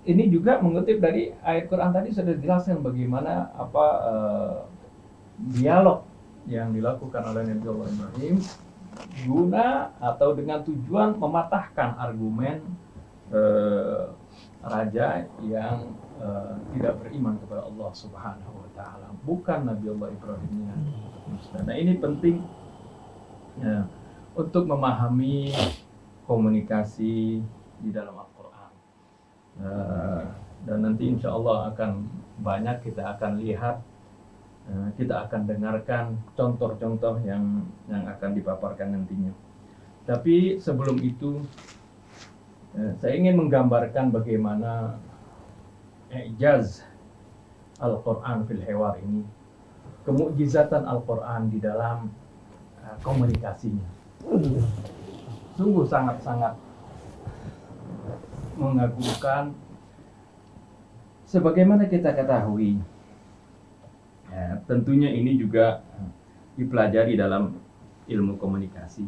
ini juga mengutip dari ayat Quran tadi sudah dijelaskan bagaimana dialog yang dilakukan oleh Nabi Allah Ibrahim guna atau dengan tujuan mematahkan argumen raja yang tidak beriman kepada Allah Subhanahu wa taala, bukan Nabi Allah Ibrahimnya. Nah, ini penting ya, untuk memahami komunikasi di dalam Al-Quran. Dan nanti insya Allah akan banyak kita akan lihat, kita akan dengarkan contoh-contoh yang akan dipaparkan nantinya. Tapi sebelum itu, saya ingin menggambarkan bagaimana i'jaz Al-Quran fil Hiwar ini, kemukjizatan Al-Quran di dalam komunikasinya. Sungguh sangat-sangat mengagumkan. Sebagaimana kita ketahui, ya, tentunya ini juga dipelajari dalam ilmu komunikasi.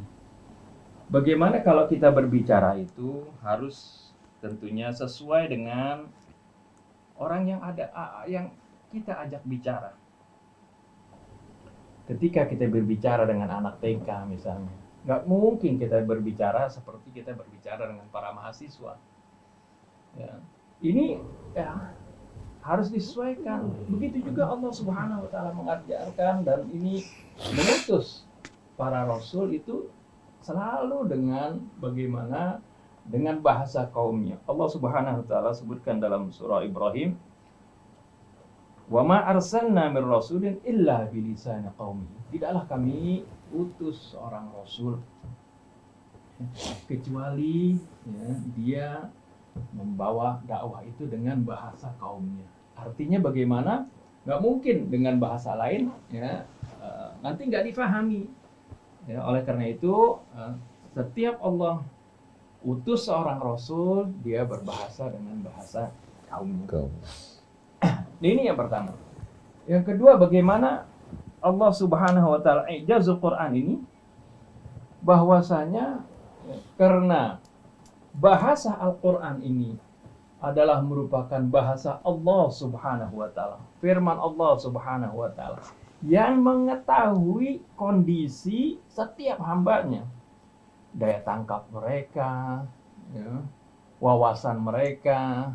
Bagaimana kalau kita berbicara itu harus tentunya sesuai dengan orang yang kita ajak bicara. Ketika kita berbicara dengan anak TK misalnya, nggak mungkin kita berbicara seperti kita berbicara dengan para mahasiswa. Ya. Ini ya, harus disesuaikan. Begitu juga Allah Subhanahu wa taala mengajarkan dan ini mengutus para rasul itu selalu dengan bagaimana dengan bahasa kaumnya. Allah Subhanahu wa taala sebutkan dalam surah Ibrahim, "Wa ma arsalna mir rasulin illa bilisani qaumihi." Tidaklah kami utus seorang rasul kecuali ya, dia membawa dakwah itu dengan bahasa kaumnya. Artinya bagaimana? Nggak mungkin dengan bahasa lain, ya nanti nggak difahami. Ya, oleh karena itu, setiap Allah utus seorang rasul, dia berbahasa dengan bahasa kaumnya. Ini yang pertama. Yang kedua, bagaimana Allah Subhanahu wa taala ijazul Quran ini, bahwasanya karena bahasa Al-Quran ini adalah merupakan bahasa Allah Subhanahu wa taala, firman Allah Subhanahu wa taala yang mengetahui kondisi setiap hambanya, daya tangkap mereka, ya, wawasan mereka,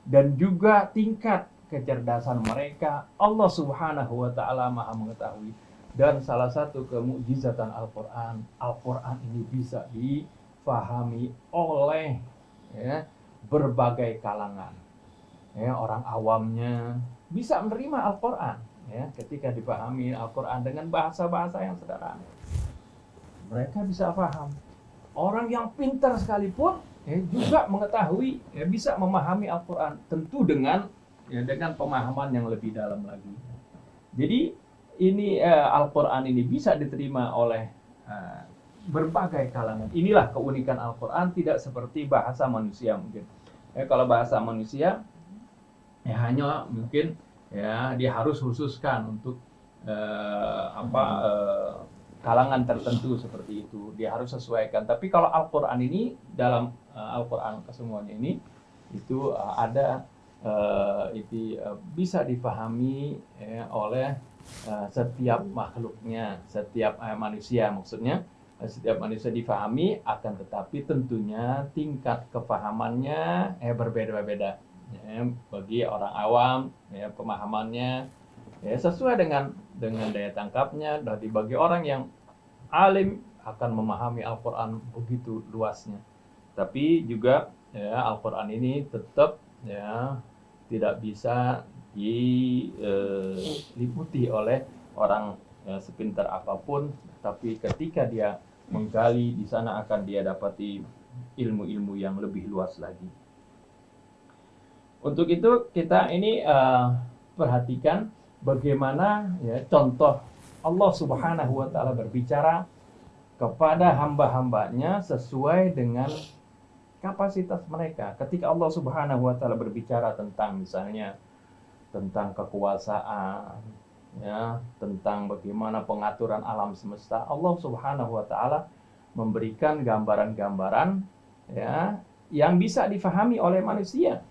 dan juga tingkat kecerdasan mereka. Allah Subhanahu wa taala Maha mengetahui. Dan salah satu kemukjizatan Al-Quran, Al-Quran ini bisa difahami oleh ya, berbagai kalangan. Ya, orang awamnya bisa menerima Al-Quran ya, ketika dipahami Al-Quran dengan bahasa-bahasa yang sederhana. Mereka bisa paham. Orang yang pintar sekalipun ya, juga mengetahui, ya, bisa memahami Al-Quran, tentu dengan pemahaman yang lebih dalam lagi. Jadi ini Al-Quran ini bisa diterima oleh berbagai kalangan. Inilah keunikan Al-Quran, tidak seperti bahasa manusia mungkin. Kalau bahasa manusia ya hanya mungkin ya dia harus khususkan untuk kalangan tertentu seperti itu. Dia harus sesuaikan. Tapi kalau Al-Quran ini, dalam Al-Quran kesemuanya ini itu ada bisa dipahami oleh setiap makhluknya, setiap manusia maksudnya. Setiap manusia difahami, akan tetapi tentunya tingkat kepahamannya berbeda-beda. Ya, bagi orang awam ya, pemahamannya ya, sesuai dengan daya tangkapnya. Dan bagi orang yang alim akan memahami Al-Quran begitu luasnya. Tapi juga ya, Al-Quran ini tetap ya tidak bisa diliputi oleh orang sepintar apapun. Tapi ketika dia menggali, di sana akan dia dapati ilmu-ilmu yang lebih luas lagi. Untuk itu kita ini perhatikan bagaimana ya, contoh Allah Subhanahu wa taala berbicara kepada hamba-hambanya sesuai dengan kapasitas mereka. Ketika Allah Subhanahu wa taala berbicara tentang misalnya tentang kekuasaan, ya, tentang bagaimana pengaturan alam semesta, Allah Subhanahu wa taala memberikan gambaran-gambaran ya yang bisa difahami oleh manusia.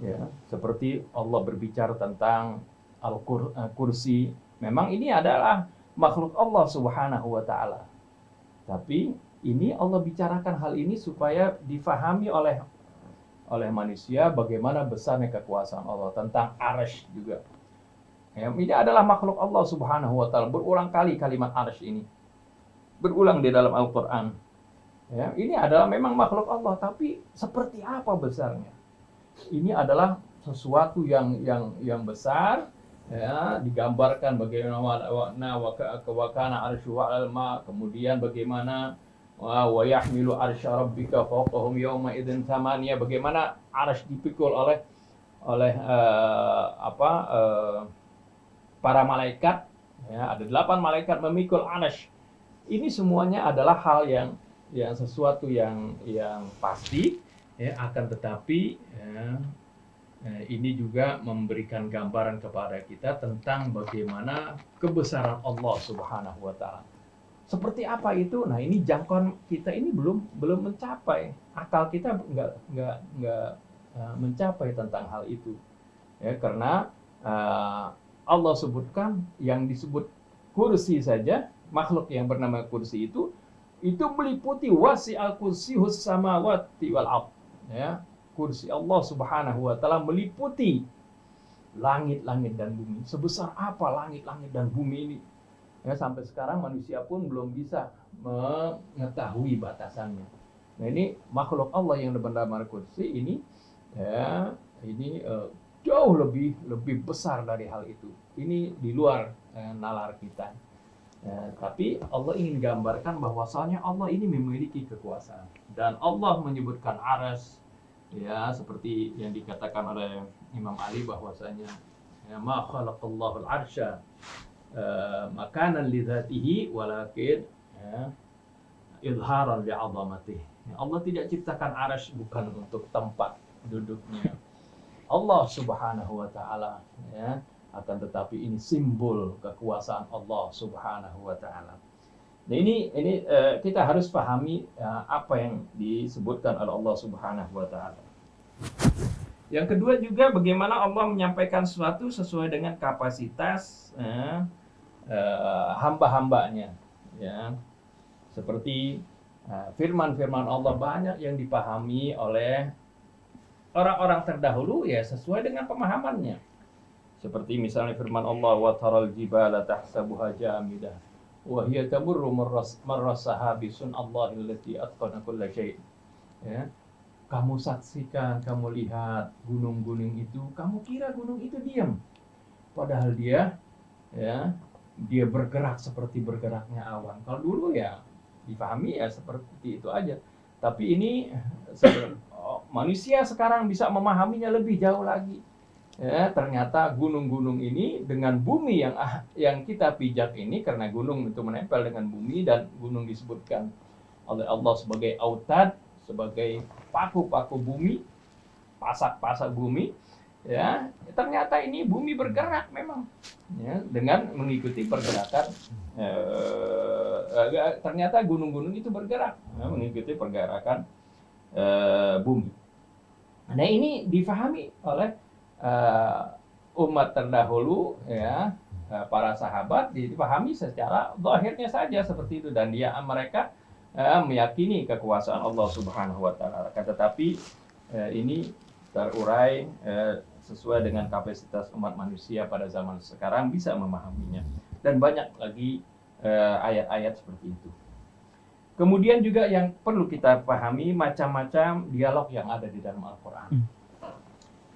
Ya, seperti Allah berbicara tentang Al-Kursi. Memang ini adalah makhluk Allah Subhanahu wa taala. Tapi ini Allah bicarakan hal ini supaya difahami oleh manusia bagaimana besarnya kekuasaan Allah. Tentang Arsy juga. Ya, ini adalah makhluk Allah Subhanahu wa taala. Berulang kali kalimat Arsy ini berulang di dalam Al-Qur'an. Ya, ini adalah memang makhluk Allah, tapi seperti apa besarnya? Ini adalah sesuatu yang besar, ya, digambarkan bagaimana wakana arsyu 'alal ma, kemudian bagaimana wa yahmilu arsya rabbika fawqahum yawma idzin thamaniya, bagaimana arsy dipikul oleh para malaikat, ya, ada 8 malaikat memikul arsy. Ini semuanya adalah hal yang sesuatu yang pasti, ya, akan tetapi ya, ini juga memberikan gambaran kepada kita tentang bagaimana kebesaran Allah Subhanahu wa taala. Seperti apa itu? Nah, ini jangkauan kita ini belum mencapai. Akal kita nggak mencapai tentang hal itu. Ya, karena Allah sebutkan yang disebut kursi saja, makhluk yang bernama kursi itu meliputi wasi'al kursiyus samawati wal ardh. Ya, kursi Allah Subhanahu wa taala meliputi langit-langit dan bumi. Sebesar apa langit-langit dan bumi ini? Ya, sampai sekarang manusia pun belum bisa mengetahui batasannya. Nah, ini makhluk Allah yang bernama kursi ini, ya, ini jauh lebih besar dari hal itu. Ini di luar nalar kita. Tapi Allah ingin gambarkan bahwasanya Allah ini memiliki kekuasaan, dan Allah menyebutkan aras, ya, seperti yang dikatakan oleh Imam Ali bahwasanya ya, ma khalaqallahu al-arsya makanan li dzatihi walakin idharan li 'azamatihi. Allah tidak ciptakan arsy bukan untuk tempat duduknya Allah Subhanahu wa taala, ya, akan tetapi ini simbol kekuasaan Allah Subhanahu wa taala. Nah, ini kita harus pahami apa yang disebutkan oleh Allah Subhanahu wa taala. Yang kedua juga bagaimana Allah menyampaikan sesuatu sesuai dengan kapasitas hamba-hambanya, ya. Seperti firman-firman Allah banyak yang dipahami oleh orang-orang terdahulu, ya, sesuai dengan pemahamannya. Seperti misalnya firman Allah, wa taral jibala tahsabuha jamidah wa hiya tamurru marra sahabi sunallahi allati atqana kulla syai'. Ya. Kamu saksikan, kamu lihat gunung-gunung itu, kamu kira gunung itu diam. Padahal dia, ya, dia bergerak seperti bergeraknya awan. Kalau dulu ya dipahami ya seperti itu aja. Tapi ini manusia sekarang bisa memahaminya lebih jauh lagi. Ya, ternyata gunung-gunung ini dengan bumi yang kita pijak ini, karena gunung itu menempel dengan bumi dan gunung disebutkan oleh Allah sebagai autad, sebagai paku-paku bumi, pasak-pasak bumi, ya, ternyata ini bumi bergerak memang, ya, dengan mengikuti pergerakan. Ternyata gunung-gunung itu bergerak, ya, mengikuti pergerakan bumi. Nah, ini difahami oleh umat terdahulu, ya, para sahabat, dipahami secara zahirnya saja seperti itu, dan mereka meyakini kekuasaan Allah Subhanahu wa taala. Tetapi ini terurai sesuai dengan kapasitas umat manusia pada zaman sekarang bisa memahaminya, dan banyak lagi ayat-ayat seperti itu. Kemudian juga yang perlu kita pahami macam-macam dialog yang ada di dalam Al-Qur'an.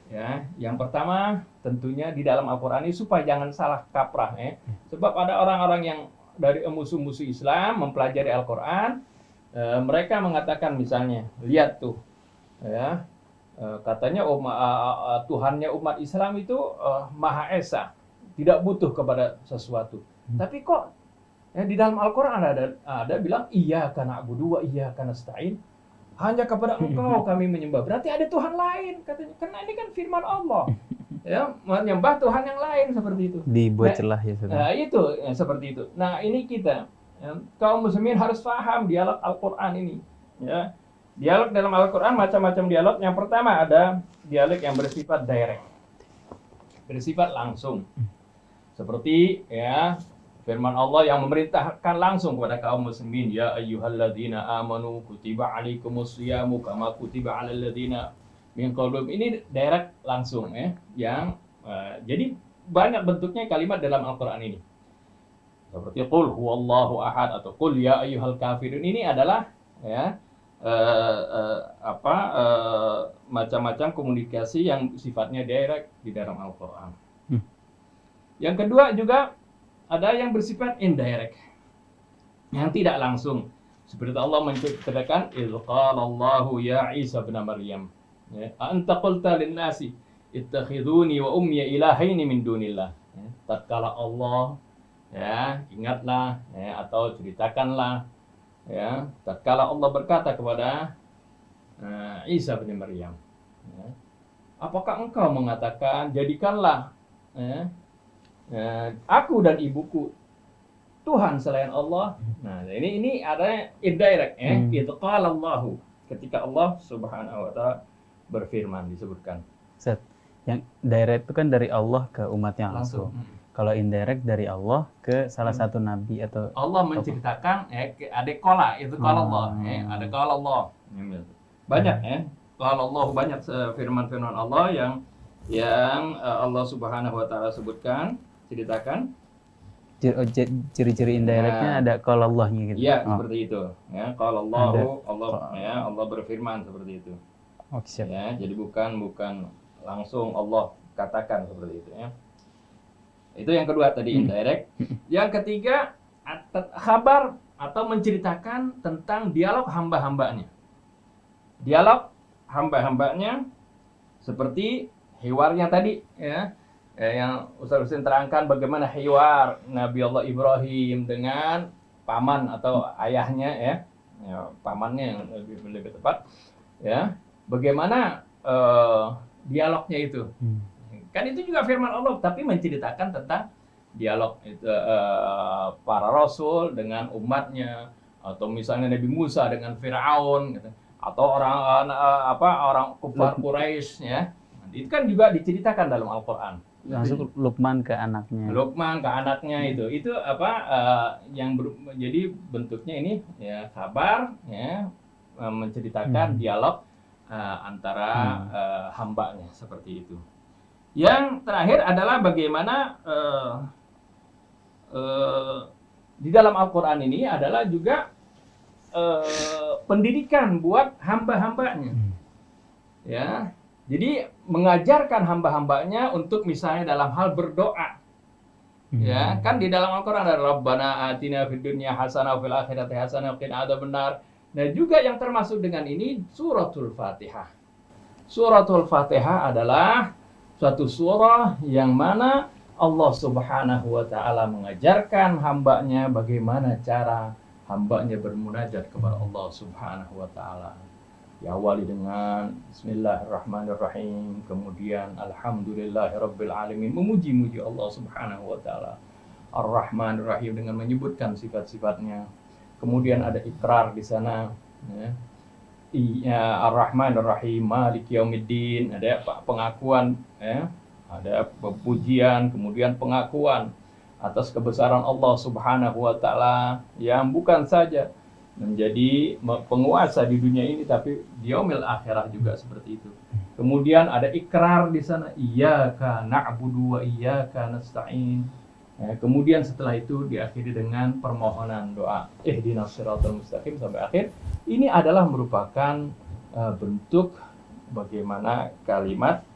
Ya, yang pertama tentunya di dalam Al-Qur'an ini supaya jangan salah kaprah, sebab ada orang-orang yang dari musuh-musuh Islam mempelajari Al-Qur'an, mereka mengatakan misalnya, lihat tuh, ya, katanya Tuhannya umat Islam itu Maha Esa, tidak butuh kepada sesuatu. Tapi kok di dalam Al-Qur'an ada bilang iyyaka na'budu wa iyyaka nasta'in, hanya kepada Engkau kami menyembah. Berarti ada Tuhan lain katanya. Karena ini kan firman Allah. Ya, menyembah Tuhan yang lain seperti itu. Dibuat celah ya, Nah, itu seperti itu. Nah, ini kita kaum muslimin harus paham dialog Al-Qur'an ini, ya. Dialog dalam Al-Qur'an macam-macam dialog. Yang pertama ada dialog yang bersifat direct. Bersifat langsung. Seperti, ya, firman Allah yang memerintahkan langsung kepada kaum muslimin, ya ayyuhalladzina amanu kutiba alaikumus syiyamu kama kutiba alal ladzina min qablikum. Ini direct langsung, ya. Yang jadi banyak bentuknya kalimat dalam Al-Qur'an ini. Seperti qul huwallahu ahad atau qul ya ayyuhal kafirun. Ini adalah, ya, macam-macam komunikasi yang sifatnya direct di dalam Al-Qur'an. Yang kedua juga ada yang bersifat indirect, yang tidak langsung. Seperti Allah menceritakan, idz qala Allahu ya Isa bin Maryam, ya, anta qulta lin-nasi ittakhiduni wa ummi ilahaini min dunillah. Ya, tatkala Allah, ya, ingatlah, ya, atau ceritakanlah, ya, tatkala Allah berkata kepada Isa bin Maryam, ya, apakah engkau mengatakan jadikanlah, ya, aku dan ibuku Tuhan selain Allah. Nah, ini ada indirect, ya. Itu qala Allahu, ketika Allah Subhanahu wa taala berfirman disebutkan. Set. Yang direct itu kan dari Allah ke umatnya langsung. Kalau indirect dari Allah ke salah satu nabi atau Allah menceritakan, ada qala, itu qala Allah, ada qala Allah. Banyak, ya. Qala Allah, banyak firman-firman Allah yang Allah Subhanahu wa taala sebutkan, ceritakan. Ciri-ciri indirectnya ada kalau Allahnya gitu. Iya, Oh, seperti itu. Ya, kalau Allah berfirman seperti itu. oke, siap. Ya, jadi bukan langsung Allah katakan seperti itu ya. Itu yang kedua tadi indirect. Yang ketiga khabar atau menceritakan tentang dialog hamba-hambanya. Dialog hamba-hambanya seperti hiwarnya tadi ya. Yang Ustaz Husin terangkan bagaimana hiwar Nabi Allah Ibrahim dengan paman atau ayahnya ya pamannya yang lebih tepat ya. Bagaimana dialognya itu? Kan itu juga firman Allah, tapi menceritakan tentang dialog itu, para rasul dengan umatnya, atau misalnya Nabi Musa dengan Firaun, gitu. Atau orang kufar Quraisy, ya. Itu kan juga diceritakan dalam Al-Quran. Langsung Luqman ke anaknya. Luqman ke anaknya itu jadi bentuknya ini ya kabar ya menceritakan dialog antara hambanya seperti itu. Yang terakhir adalah bagaimana di dalam Al-Quran ini adalah juga pendidikan buat hamba-hambanya. Ya, jadi mengajarkan hamba-hambanya untuk misalnya dalam hal berdoa. Ya, kan di dalam Al-Quran ada Rabbana atina fid dunya hasanah wa fil akhirati hasanah wa qina adzabannar. Nah, juga yang termasuk dengan ini suratul Fatihah. Suratul Fatihah adalah suatu surah yang mana Allah Subhanahu wa taala mengajarkan hambanya bagaimana cara hambanya bermunajat kepada Allah Subhanahu wa taala. Diawali dengan Bismillahirrahmanirrahim, kemudian Alhamdulillahirabbil alamin, memuji-muji Allah Subhanahu wa taala. Ar-Rahmanir-Rahim dengan menyebutkan sifat-sifatnya. Kemudian ada ikrar di sana, ya. Ar-Rahmanir-Rahim, Maliki Yaumiddin, ada pengakuan, ya. Ada pujian, kemudian pengakuan atas kebesaran Allah Subhanahu wa taala yang bukan saja menjadi penguasa di dunia ini tapi di yaumil akhirah juga seperti itu. Kemudian ada ikrar di sana, iyyaka na'budu wa iyyaka nasta'in. Ya, kemudian setelah itu diakhiri dengan permohonan doa, ihdinas siratal mustaqim sampai akhir. Ini adalah merupakan bentuk bagaimana kalimat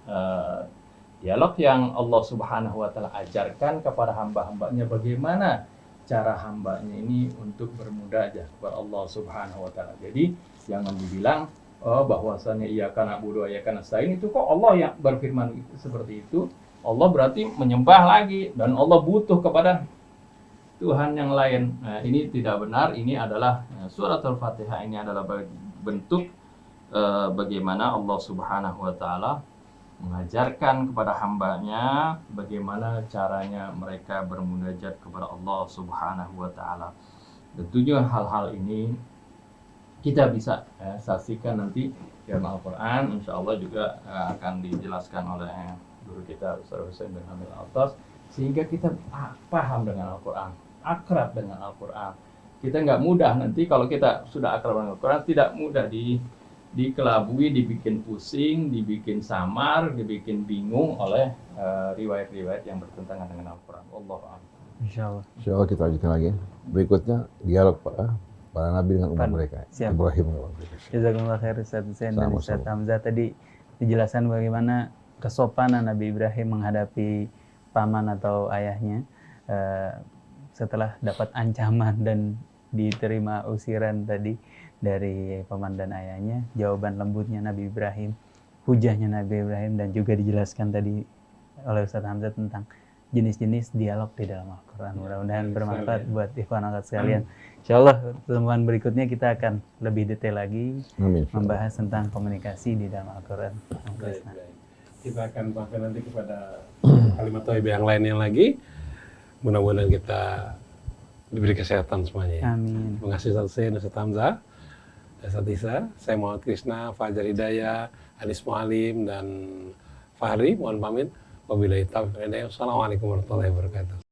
dialog yang Allah Subhanahu wa taala ajarkan kepada hamba-hambanya bagaimana cara hambanya ini untuk bermunajat kepada Allah Subhanahu wa taala. Jadi jangan dibilang bahwasannya iyyaka na'budu wa iyyaka nasta'in itu kok Allah yang berfirman seperti itu. Allah berarti menyembah lagi dan Allah butuh kepada Tuhan yang lain. Nah, ini tidak benar. Ini adalah suratul Fatihah ini adalah bentuk bagaimana Allah Subhanahu wa taala mengajarkan kepada hambanya bagaimana caranya mereka bermunajat kepada Allah Subhanahu wa taala. Tentunya hal-hal ini kita bisa saksikan nanti dalam Al-Quran, insya Allah juga akan dijelaskan oleh guru kita Ustaz Husin bin Hamid Al-Atas, sehingga kita paham dengan Al-Quran, akrab dengan Al-Quran. Kita nggak mudah nanti kalau kita sudah akrab dengan Al-Quran, tidak mudah dikelabui, dibikin pusing, dibikin samar, dibikin bingung oleh riwayat-riwayat yang bertentangan dengan Al-Quran. Wallahu a'lam. Insyaallah. Insyaallah kita lanjutkan lagi. Berikutnya dialog para nabi dengan umat mereka. Siap. Ibrahim dengan umat mereka. Jazakumullah khair Ustaz Husin dan Sama-sama. Ustaz Hamzah, tadi dijelaskan bagaimana kesopanan Nabi Ibrahim menghadapi paman atau ayahnya setelah dapat ancaman dan diterima usiran tadi dari paman dan ayahnya, jawaban lembutnya Nabi Ibrahim, hujahnya Nabi Ibrahim, dan juga dijelaskan tadi oleh Ustaz Hamzah tentang jenis-jenis dialog di dalam Al-Quran. Mudah-mudahan bermanfaat buat ikhwan akhwat sekalian. Insyaallah pertemuan berikutnya kita akan lebih detail lagi Amin. membahas tentang komunikasi di dalam Al-Quran. Baik. Kita akan bahkan nanti kepada kalimat thayyibah yang lainnya lagi. Mudah-mudahan kita diberi kesehatan semuanya. Amin. Terima kasih Ustaz Husin, Ustaz Hamzah, Ustaz Isa. Saya Muhammad Krishna, Fajar Hidayah, Anis Muhalim, dan Fahri. Mohon pamit. Wabillahi taufiq wal hidayah. Wassalamualaikum warahmatullahi wabarakatuh.